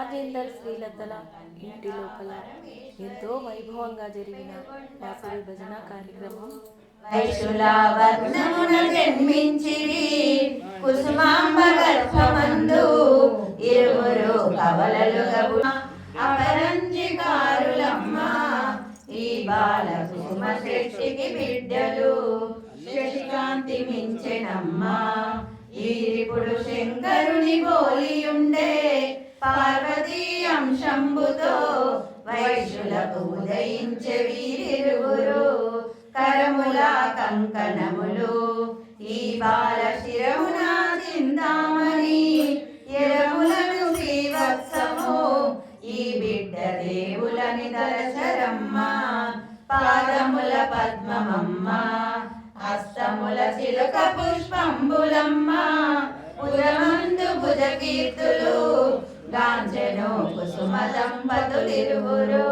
రాజేందర్ శ్రీలతల ఇంటి లోపల ఎంతో వైభవంగా జరిగిన వాసవి భజన కార్యక్రమం. వైశులావర్ణమున జన్మించిరి కుసుమాంబ గర్భమందు ఇరువురు కవలలుగవు అపరంజికారులమ్మ ఈ బాల కుసుమ శక్తికి బిడ్డలు శశికాంతి మించెనమ్మ. ఈరిపుడు శంకరుని పోలియుండే పార్వతీ అంశంబుతో వైశులకు ఉదయించే వీరిరువురు కరముల కంకణములు ఈ బాల శిరమున చింతామణి ఎరములను శ్రీవత్సము ఈ బిడ్డ దేవులని దళశరమ్మ. పాదముల పద్మమమ్మ హస్తముల చిలుక పుష్పంబులమ్మ పురమందు భుజ కీర్తులు గాంచెను కుసుమ దంపతులిరువురు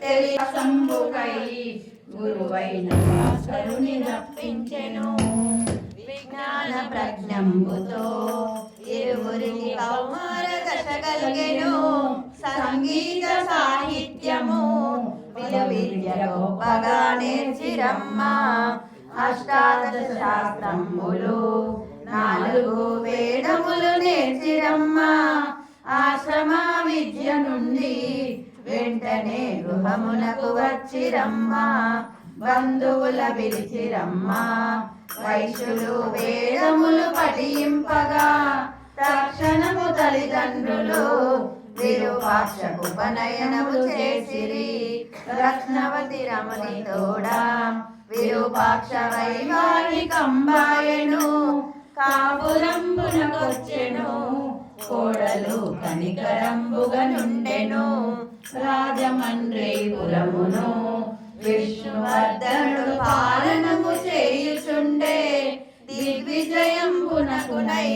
తెలిసంబుకై గురువైన భాస్కరుని రప్పించెను విజ్ఞాన ప్రజ్ఞంబుతో ఇరువురికి కౌమార దశ కలిగెను. సంగీత సాహిత్యము విలువిద్య గొప్పగా నేర్చిరమ్మ. అష్టాదశ శాస్త్రములు 4 వేదములు నేర్చిరమ్మ. ఆశ్రమ విద్య నుండి వెంటనే గృహమునకు వచ్చిరమ్మ. బంధువుల పిలిచిరమ్మ. వైశ్యులు వేదములు పఠింపగా తక్షణము తల్లిదండ్రులు విరూపాక్షకు ఉపనయనము చేసిరి. రత్నవతి రమణి తోడా విరూపాక్ష వైవాహికంబాయెను. కాపురంబునకొచ్చెను కోడలు కనికరంబుగా నుండెను. రాజమండ్రిపురమును విష్ణువర్ధనుడు పాలనము చేయుచుండే. దిగ్విజయంబునకునై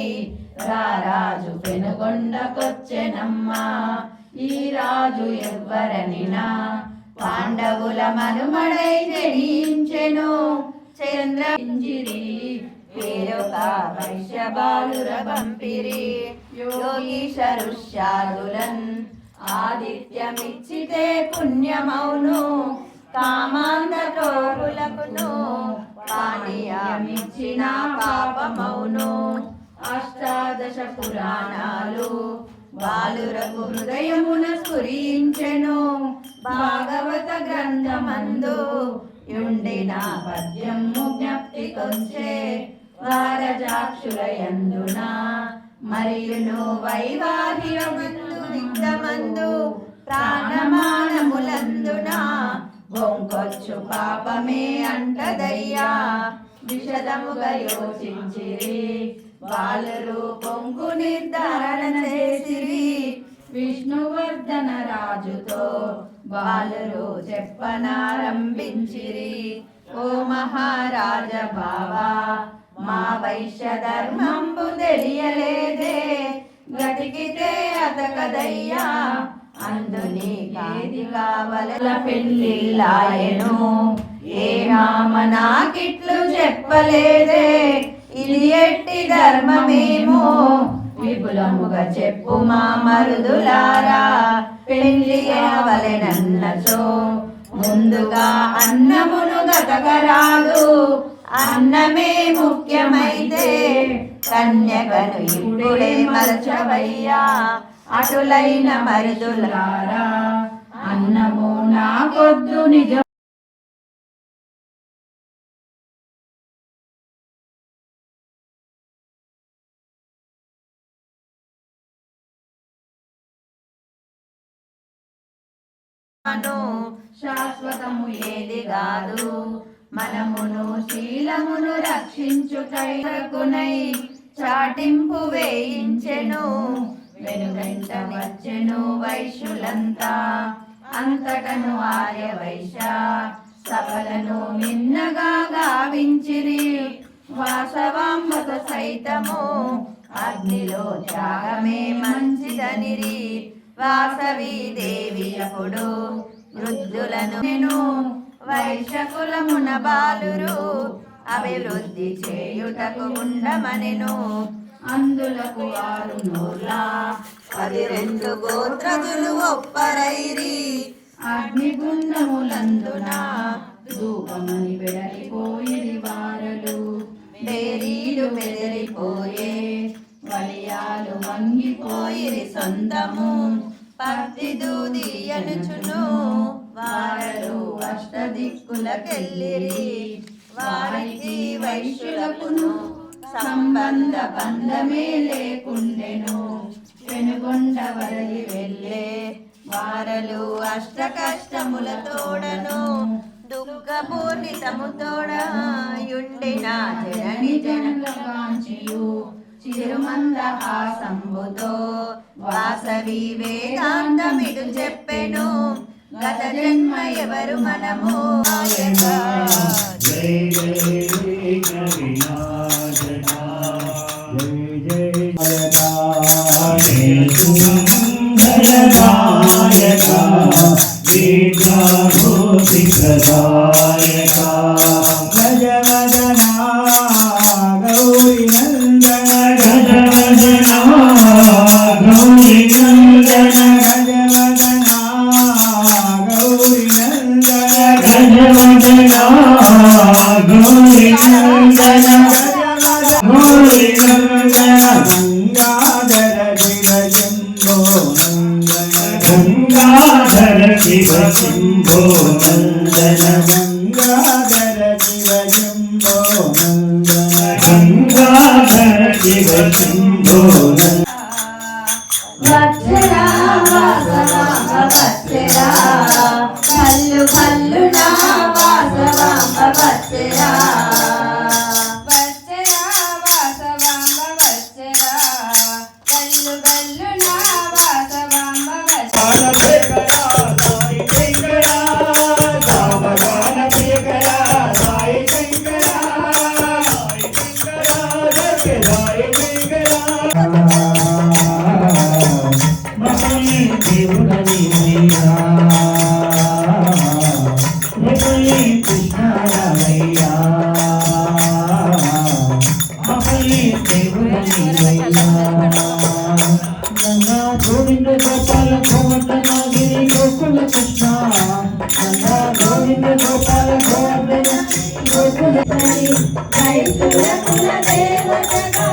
రారాజు పెనుగొండకొచ్చెనమ్మ. ఈ రాజు ఎవ్వరనినా పాండవుల మనుమడై జనించెను. చంద్రపింజిరి పేరొక వైశ్యబాలుర పంపిరి. యోగీశరుష్యాదులన్ ఆదిత్యమిచ్చితే పుణ్యమౌను. కామాంధతోపులకును పానీయమిచ్చిన పాపమౌను. అష్టాదశ పురాణాలు బాలురకు హృదయమున స్ఫురించెను. భాగవత గ్రంథమందు యుండిన పద్యము జ్ఞప్తికొచ్చే. వారజాక్షులయందున మరియును వైవాహికమందు నిత్యమందు ప్రాణమానములందున బొంకొచ్చు పాపమే అంటదయ్యా. విషదముగా యోచించిరి బాలురు పొంగు నిర్ధారణ చేసిరి. విష్ణువర్ధన రాజుతో బాలురు చెప్పనారంభించిరి. ఓ మహారాజ బావా మా వైశ్య ధర్మంబు తెలియలేదే. గతికితే అతకదయ్యా అందుని కాది కావల పెళ్ళిళ్ళాయెను. ఏ రామ నాకిట్లు చెప్పలేదే. ఇది ఎట్టి ధర్మమేమో విపులముగా చెప్పు మా మరుదులారా. పెళ్లి అవలెనన్నచో ముందుగా అన్నమును గతకరాదు. అన్నమే ముఖ్యమైతే కన్యకను ఇప్పుడే మరచవయ్యా. అటులైన మరుదులారా అన్నము నాకొద్దు నిజం. శాశ్వతము ఏది కాదు మనమును శీలమును రక్షించుటైనకునై చాటింపు వేయించెను. వెనువెంట వచ్చెను వైశ్యులంతా అంతటను ఆర్య వైశ్య సభలను మిన్నగా గావించిరి. వాసవాంబత సైతము అగ్నిలో త్యాగమే మంచిదనిరి. వాసవి దేవి అప్పుడు వృద్ధులను వైశ్యకులమున బాలురు అభివృద్ధి చేయుటకు ఉండమనెను. అందులకు 6 నోర్ల 12 గోత్రజులు ఒప్పరైరి అగ్నిగుండములందున ధూపమని వెడలిపోయిరి వారలు బేరీలు బెదిరిపోయే వలియాలు వంగిపోయిరి సొంతము పత్తి దూది అనుచును వారలు అష్టదిక్కులకెళ్ళిరి వారికి వైశ్యులకును సంబంధ బంధమే లేకుండెను పెనుగొండ వరలి వెళ్ళే వారలు అష్ట కష్టములతోడను దుఃఖపూర్ణితముతోడయుండిన జనని జనకాంచియు చిరుమందహాసంబుతో వాసవి వేదాంతమిడు చెప్పెను గత జన్మ ఎవరు మనము విద్యాభూతిప్రదాయకా గజవదనా గౌరీనందన గజవదనా గౌరీనందన గజవదనా గౌరీనందన గజవదనా గౌరీనందన గౌరీనందన గంగాధర శివ శంభో నందన గంగాధర శివ శంభో నందన గంగాధర శివ శంభో నందన గంగాధర శివ శంభో నందన వచ్చరా వాసవాంబ వచ్చరా కల్లు కల్లు నా వాసవాంబ వచ్చరా వచ్చరా వాసవాంబ వచ్చరా కల్లు కల్లు నా వాసవాంబ వచ్చరా గోవింద గోపాల గోవర్ధన గిరి గోకుల కృష్ణ గోవింద గోపాల గోవర్ధన గోకుల రైతుల కుల దేవతగా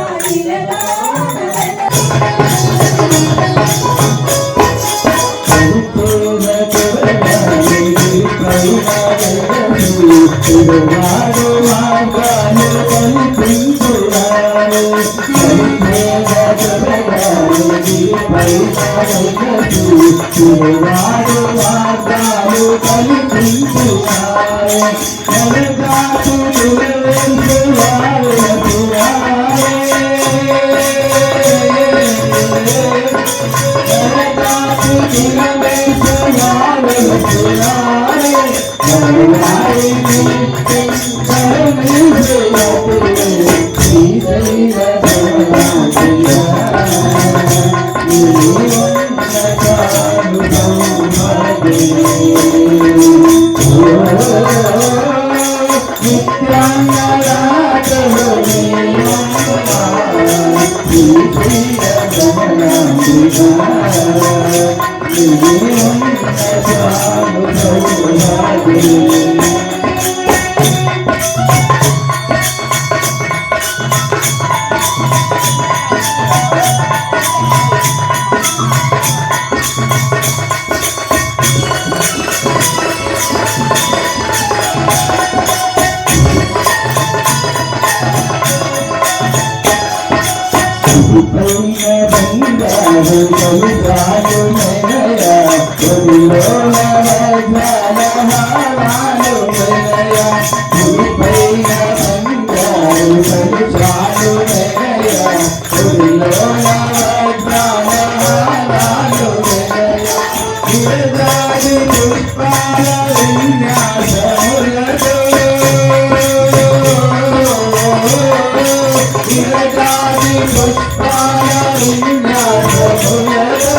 ఇలలో పుష్పాల విన్యాసములతో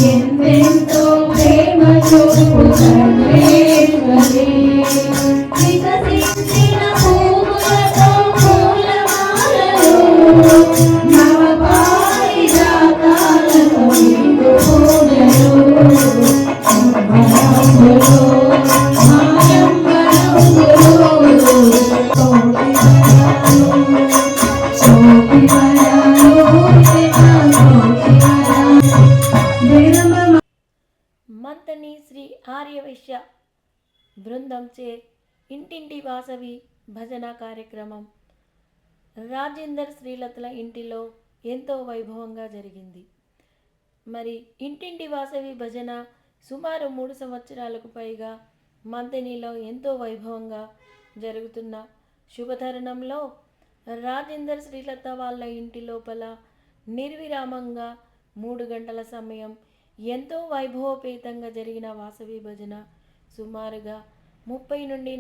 ఎంతో ప్రేమ చూపుతేశ్వరి వికసించిన పూలతో పూలమాలలో నవపారిజాతాలతో నిండు పూజలు రంగులు మంతని శ్రీ ఆర్యవైశ్య బృందంచే ఇంటింటి వాసవి భజన కార్యక్రమం రాజేందర్ శ్రీలతల ఇంటిలో ఎంతో వైభవంగా జరిగింది. మరి ఇంటింటి వాసవి భజన సుమారు 3 సంవత్సరాలకు పైగా మంతనిలో ఎంతో వైభవంగా జరుగుతున్న శుభతరుణంలో రాజేందర్ శ్రీలత వాళ్ళ ఇంటి లోపల నిర్విరామంగా 3 గంటల సమయం ఎంతో వైభవపేతంగా జరిగిన వాసవి భజన సుమారుగా 30 నుండి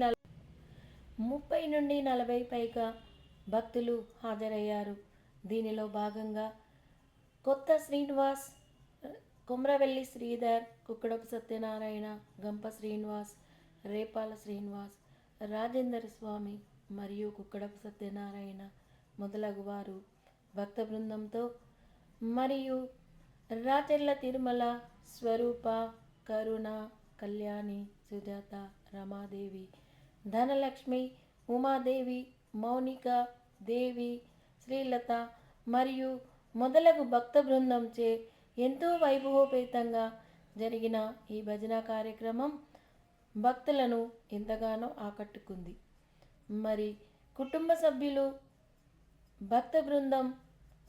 40 పైగా భక్తులు హాజరయ్యారు. దీనిలో భాగంగా కొత్త శ్రీనివాస్, కొమ్రవెల్లి శ్రీధర్, కుక్కడపు సత్యనారాయణ, గంప శ్రీనివాస్, రేపాల శ్రీనివాస్, రాజేందర్ స్వామి మరియు కుక్కడపు సత్యనారాయణ మొదలగు వారు భక్త బృందంతో మరియు రాచెర్ల తిరుమల, స్వరూప, కరుణ, కళ్యాణి, సుజాత, రమాదేవి, ధనలక్ష్మి, ఉమాదేవి, మౌనిక, దేవి, శ్రీలత మరియు మొదలగు భక్త బృందంచే ఎంతో వైభవోపేతంగా జరిగిన ఈ భజన కార్యక్రమం భక్తులను ఎంతగానో ఆకట్టుకుంది. మరి కుటుంబ సభ్యులు, భక్త బృందం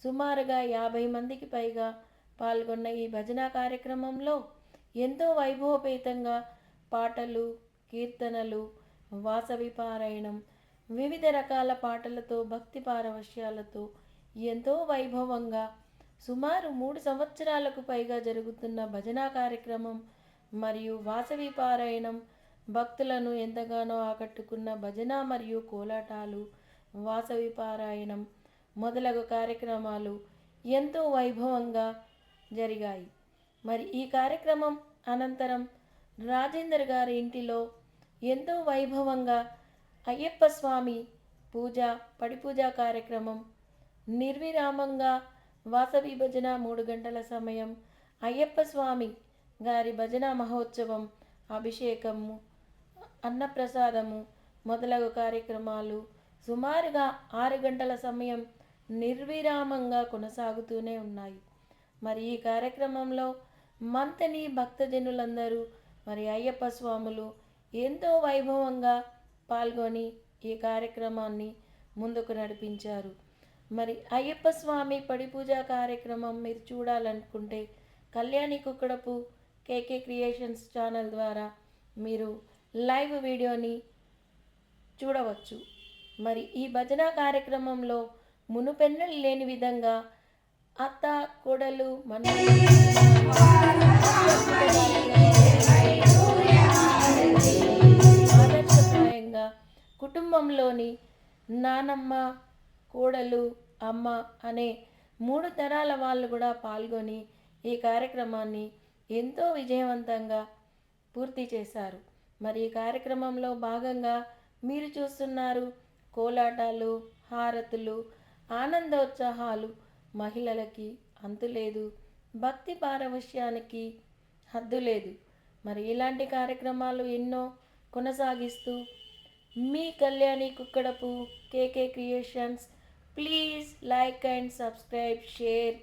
సుమారుగా 50 మందికి పైగా పాల్గొన్న ఈ భజన కార్యక్రమంలో ఎంతో వైభవపేతంగా పాటలు, కీర్తనలు, వాసవి పారాయణం, వివిధ రకాల పాటలతో భక్తి పారవశ్యాలతో ఎంతో వైభవంగా సుమారు 3 సంవత్సరాలకు పైగా జరుగుతున్న భజన కార్యక్రమం మరియు వాసవి పారాయణం భక్తులను ఎంతగానో ఆకట్టుకున్న భజన మరియు కోలాటాలు, వాసవి పారాయణం మొదలగు కార్యక్రమాలు ఎంతో వైభవంగా జరిగాయి. మరి ఈ కార్యక్రమం అనంతరం రాజేందర్ గారి ఇంటిలో ఎంతో వైభవంగా అయ్యప్ప స్వామి పూజ పడిపూజ కార్యక్రమం నిర్విరామంగా వాసవి భజన 3 గంటల సమయం, అయ్యప్ప స్వామి గారి భజన మహోత్సవం, అభిషేకము, అన్నప్రసాదము మొదలగు కార్యక్రమాలు సుమారుగా 6 గంటల సమయం నిర్విరామంగా కొనసాగుతూనే ఉన్నాయి. మరి ఈ కార్యక్రమంలో మంతని భక్తజనులందరూ మరి అయ్యప్ప స్వాములు ఎంతో వైభవంగా పాల్గొని ఈ కార్యక్రమాన్ని ముందుకు నడిపించారు. మరి అయ్యప్ప స్వామి పడిపూజ కార్యక్రమం మీరు చూడాలనుకుంటే Kalyani Kukkadapu KK creations channel ద్వారా మీరు లైవ్ వీడియోని చూడవచ్చు. మరి ఈ భజన కార్యక్రమంలో మునుపెన్నెలు లేని విధంగా అత్త కోడలు ఆదర్శప్రాయంగా కుటుంబంలోని నానమ్మ కోడలు అమ్మ అనే 3 తరాల వాళ్ళు కూడా పాల్గొని ఈ కార్యక్రమాన్ని ఎంతో విజయవంతంగా పూర్తి చేశారు. మరి ఈ కార్యక్రమంలో భాగంగా మీరు చూస్తున్నారు కోలాటాలు, హారతులు, ఆనందోత్సాహాలు, మహిళలకి అంతులేదు, భక్తి పారవశ్యానికి హద్దు లేదు. మరి ఇలాంటి కార్యక్రమాలు ఎన్నో కొనసాగిస్తూ మీ Kalyani Kukkadapu KK creations. Please like and subscribe, share